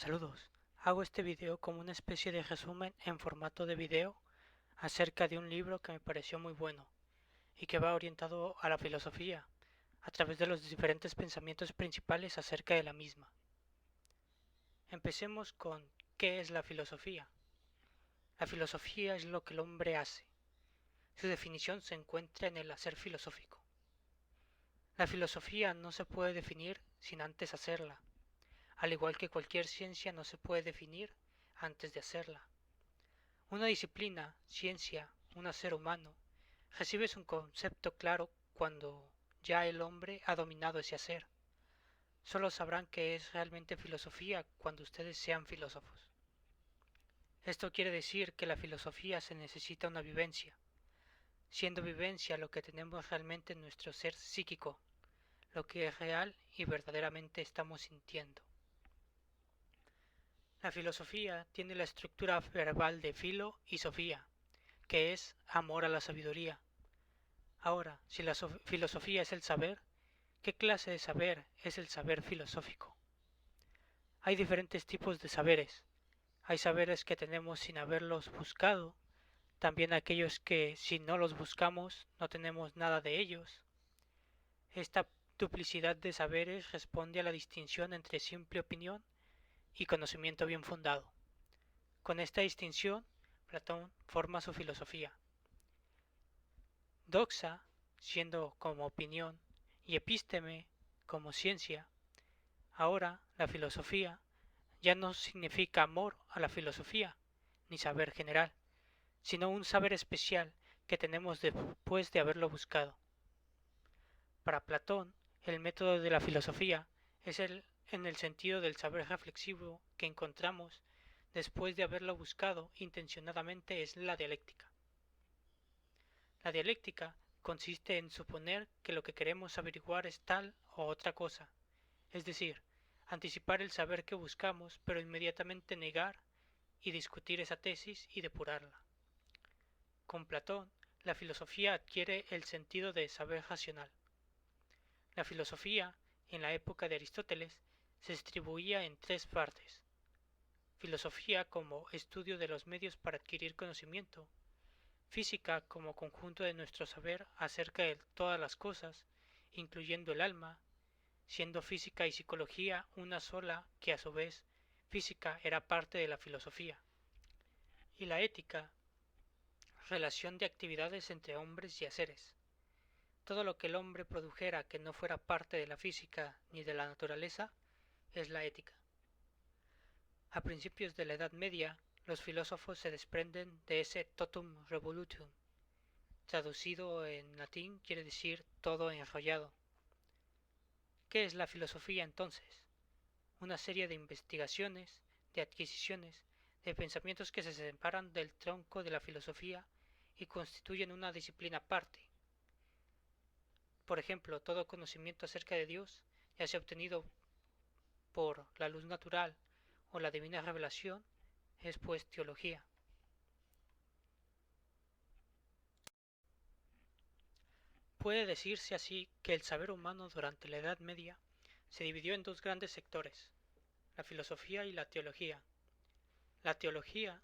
Saludos. Hago este video como una especie de resumen en formato de video acerca de un libro que me pareció muy bueno y que va orientado a la filosofía a través de los diferentes pensamientos principales acerca de la misma. Empecemos con ¿qué es la filosofía? La filosofía es lo que el hombre hace. Su definición se encuentra en el hacer filosófico. La filosofía no se puede definir sin antes hacerla, al igual que cualquier ciencia no se puede definir antes de hacerla. Una disciplina, ciencia, un ser humano, recibe su concepto claro cuando ya el hombre ha dominado ese hacer. Solo sabrán que es realmente filosofía cuando ustedes sean filósofos. Esto quiere decir que la filosofía se necesita una vivencia, siendo vivencia lo que tenemos realmente en nuestro ser psíquico, lo que es real y verdaderamente estamos sintiendo. La filosofía tiene la estructura verbal de filo y sofía, que es amor a la sabiduría. Ahora, si la filosofía es el saber, ¿qué clase de saber es el saber filosófico? Hay diferentes tipos de saberes. Hay saberes que tenemos sin haberlos buscado, también aquellos que si no los buscamos no tenemos nada de ellos. Esta duplicidad de saberes responde a la distinción entre simple opinión y conocimiento bien fundado. Con esta distinción, Platón forma su filosofía. Doxa, siendo como opinión, y epísteme como ciencia. Ahora, la filosofía ya no significa amor a la filosofía, ni saber general, sino un saber especial que tenemos después de haberlo buscado. Para Platón, el método de la filosofía es en el sentido del saber reflexivo que encontramos después de haberlo buscado intencionadamente es la dialéctica. La dialéctica consiste en suponer que lo que queremos averiguar es tal o otra cosa, es decir, anticipar el saber que buscamos, pero inmediatamente negar y discutir esa tesis y depurarla. Con Platón, la filosofía adquiere el sentido de saber racional. La filosofía, en la época de Aristóteles, se distribuía en tres partes. Filosofía como estudio de los medios para adquirir conocimiento, física como conjunto de nuestro saber acerca de todas las cosas, incluyendo el alma, siendo física y psicología una sola que a su vez física era parte de la filosofía. Y la ética, relación de actividades entre hombres y haceres. Todo lo que el hombre produjera que no fuera parte de la física ni de la naturaleza es la ética. A principios de la Edad Media, los filósofos se desprenden de ese totum revolutum. Traducido en latín quiere decir todo enrollado. ¿Qué es la filosofía entonces? Una serie de investigaciones, de adquisiciones, de pensamientos que se separan del tronco de la filosofía y constituyen una disciplina aparte. Por ejemplo, todo conocimiento acerca de Dios, ya sea obtenido por la luz natural o la divina revelación, es pues teología. Puede decirse así que el saber humano durante la Edad Media se dividió en dos grandes sectores, la filosofía y la teología. La teología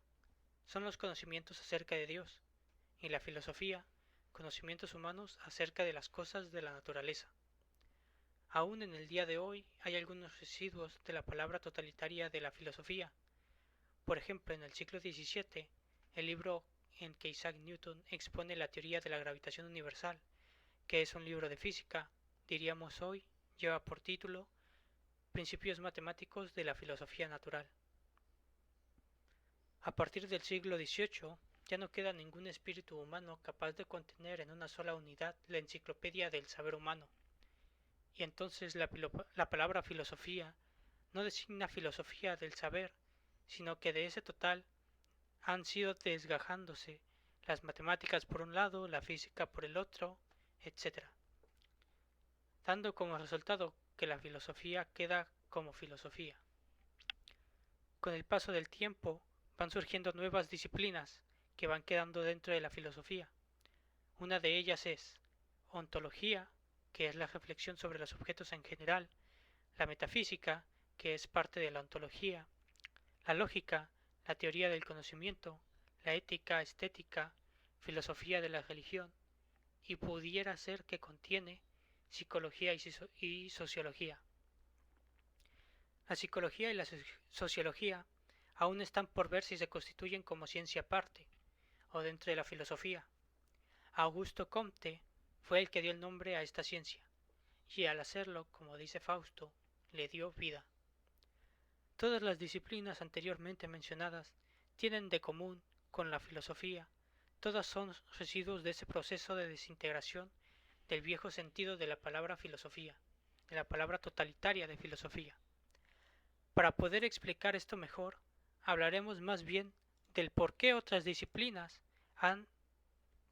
son los conocimientos acerca de Dios y la filosofía, conocimientos humanos acerca de las cosas de la naturaleza. Aún en el día de hoy hay algunos residuos de la palabra totalitaria de la filosofía. Por ejemplo, en el siglo XVII, el libro en que Isaac Newton expone la teoría de la gravitación universal, que es un libro de física, diríamos hoy, lleva por título Principios matemáticos de la filosofía natural. A partir del siglo XVIII, ya no queda ningún espíritu humano capaz de contener en una sola unidad la enciclopedia del saber humano. Y entonces la palabra filosofía no designa filosofía del saber, sino que de ese total han sido desgajándose las matemáticas por un lado, la física por el otro, etc., dando como resultado que la filosofía queda como filosofía. Con el paso del tiempo van surgiendo nuevas disciplinas que van quedando dentro de la filosofía. Una de ellas es ontología, que es la reflexión sobre los objetos en general, la metafísica, que es parte de la ontología, la lógica, la teoría del conocimiento, la ética, estética, filosofía de la religión, y pudiera ser que contiene psicología y sociología. La psicología y la sociología aún están por ver si se constituyen como ciencia aparte o dentro de la filosofía. Augusto Comte fue el que dio el nombre a esta ciencia, y al hacerlo, como dice Fausto, le dio vida. Todas las disciplinas anteriormente mencionadas tienen de común con la filosofía, todas son residuos de ese proceso de desintegración del viejo sentido de la palabra filosofía, de la palabra totalitaria de filosofía. Para poder explicar esto mejor, hablaremos más bien del por qué otras disciplinas han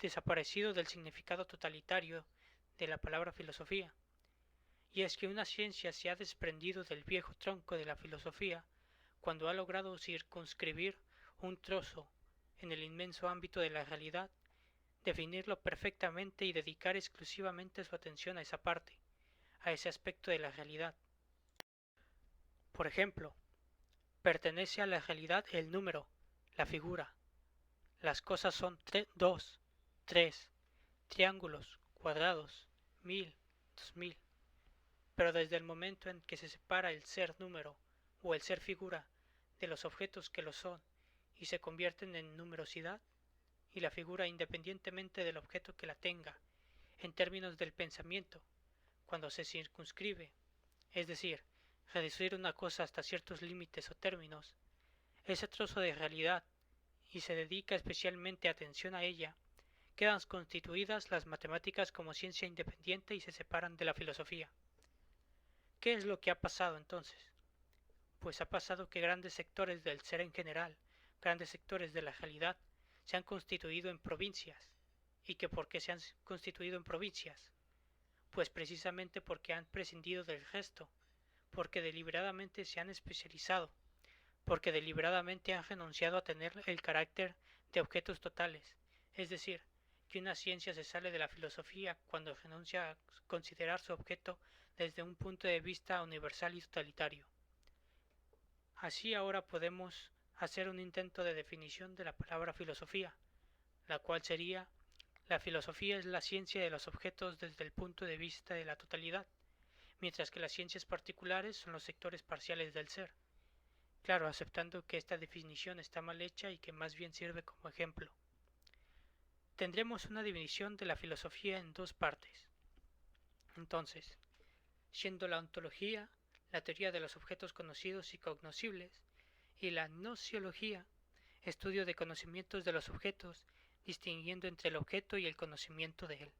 desaparecido del significado totalitario de la palabra filosofía. Y es que una ciencia se ha desprendido del viejo tronco de la filosofía cuando ha logrado circunscribir un trozo en el inmenso ámbito de la realidad, definirlo perfectamente y dedicar exclusivamente su atención a esa parte, a ese aspecto de la realidad. Por ejemplo, pertenece a la realidad el número, la figura. Las cosas son 2, 3, triángulos, cuadrados, 1000, 2000. Pero desde el momento en que se separa el ser número o el ser figura de los objetos que lo son y se convierten en numerosidad, y la figura independientemente del objeto que la tenga, en términos del pensamiento, cuando se circunscribe, es decir, reducir una cosa hasta ciertos límites o términos, ese trozo de realidad, y se dedica especialmente atención a ella, quedan constituidas las matemáticas como ciencia independiente y se separan de la filosofía. ¿Qué es lo que ha pasado entonces? Pues ha pasado que grandes sectores del ser en general, grandes sectores de la realidad, se han constituido en provincias. ¿Y que por qué se han constituido en provincias? Pues precisamente porque han prescindido del resto, porque deliberadamente se han especializado, porque deliberadamente han renunciado a tener el carácter de objetos totales, es decir, que una ciencia se sale de la filosofía cuando renuncia a considerar su objeto desde un punto de vista universal y totalitario. Así ahora podemos hacer un intento de definición de la palabra filosofía, la cual sería: la filosofía es la ciencia de los objetos desde el punto de vista de la totalidad, mientras que las ciencias particulares son los sectores parciales del ser. Claro, aceptando que esta definición está mal hecha y que más bien sirve como ejemplo. Tendremos una división de la filosofía en dos partes. Entonces, siendo la ontología, la teoría de los objetos conocidos y cognoscibles, y la gnoseología, estudio de conocimientos de los objetos, distinguiendo entre el objeto y el conocimiento de él.